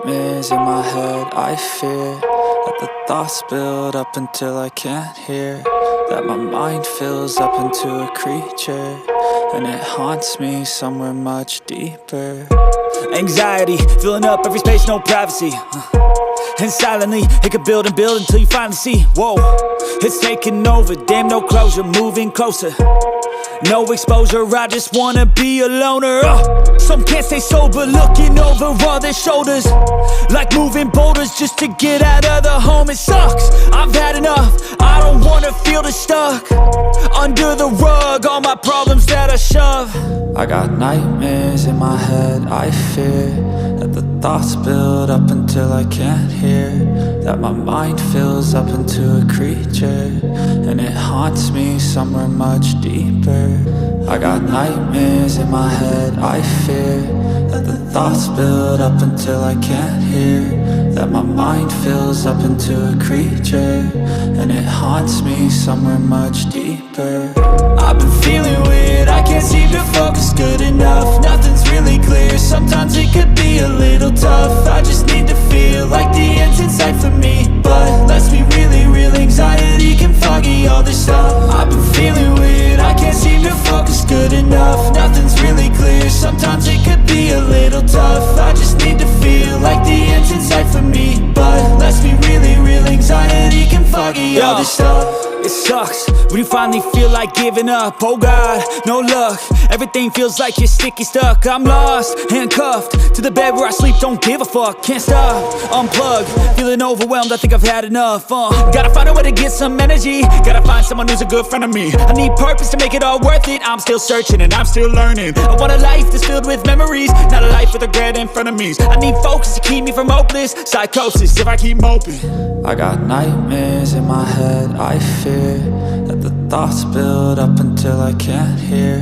nightmares in my head. I fear that the thoughts build up until I can't hear, that my mind fills up into a creature, and it haunts me somewhere much deeper. Anxiety, filling up every space, no privacy. And silently, it could build and build until you finally see, whoa, it's taking over, damn no closure, moving closer. No exposure, I just wanna be a loner. Some can't stay sober, looking over all their shoulders, like moving boulders just to get out of the home. It sucks, I've had enough, I don't wanna feel the stuck under the rug, all my problems that I shove. I got nightmares in my head. I fear that the thoughts build up until I can't hear, that my mind fills up into a creature, and it haunts me somewhere much deeper. I got nightmares in my head. I fear that the thoughts build up until I can't hear, that my mind fills up into a creature, and it haunts me somewhere much deeper. I've been feeling weird, I can't seem to focus good enough. Nothing's really clear, sometimes it could be a little tough. I just need to feel like the end's in sight for me, but let's be really real, anxiety can foggy all this stuff. I've been feeling weird, I can't seem to focus good enough. Nothing's really clear, sometimes it could be a little tough. I just need to feel like the end's in sight for me, but let's be really real, anxiety can foggy all this stuff. It sucks when you finally feel like giving up. Oh God, no luck, everything feels like you're sticky stuck. I'm lost, handcuffed to the bed where I sleep, don't give a fuck. Can't stop, unplug, feeling overwhelmed, I think I've had enough. Gotta find a way to get some energy, gotta find someone who's a good friend of me. I need purpose to make it all worth it, I'm still searching and I'm still learning. I want a life that's filled with memories, not a life with regret and frenemies. I need focus to keep me from hopeless psychosis if I keep moping. I got nightmares in my head. I fear that the thoughts build up until I can't hear,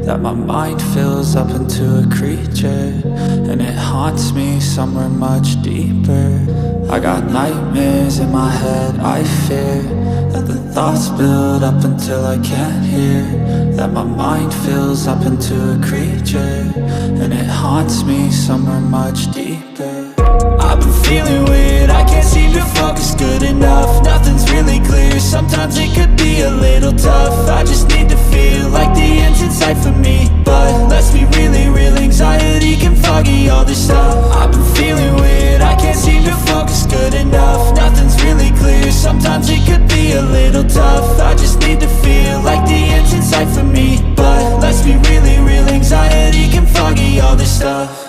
that my mind fills up into a creature, and it haunts me somewhere much deeper. I got nightmares in my head. I fear that the thoughts build up until I can't hear, that my mind fills up into a creature, and it haunts me somewhere much deeper. I've been feeling weird, I can't seem to focus good enough. Nothing's really clear, sometimes it could be a little tough. I just need to feel like the end's in sight for me, but let's be really real, anxiety can foggy all this stuff. I've been feeling weird, I can't seem to focus good enough. Nothing's really clear, sometimes it could be a little tough. I just need to feel like the end's in sight for me, but let's be really real, anxiety can foggy all this stuff.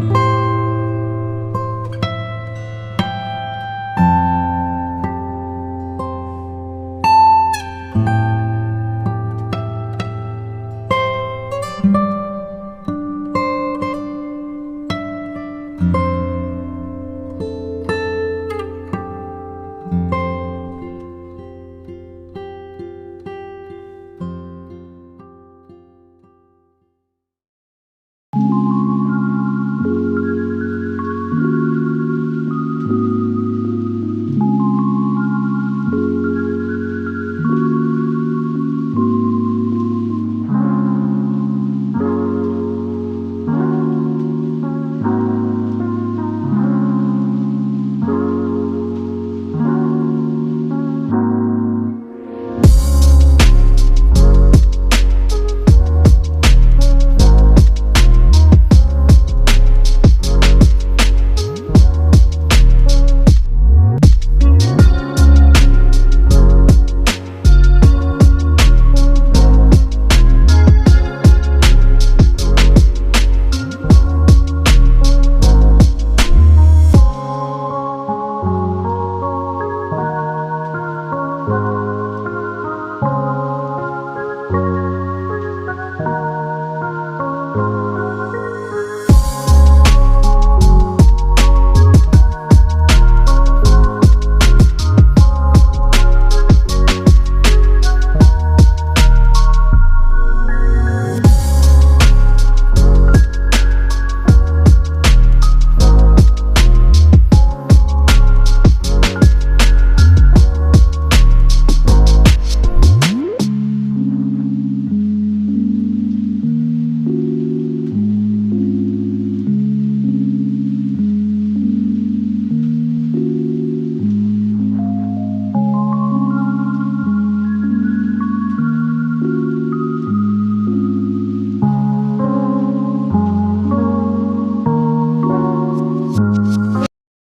you.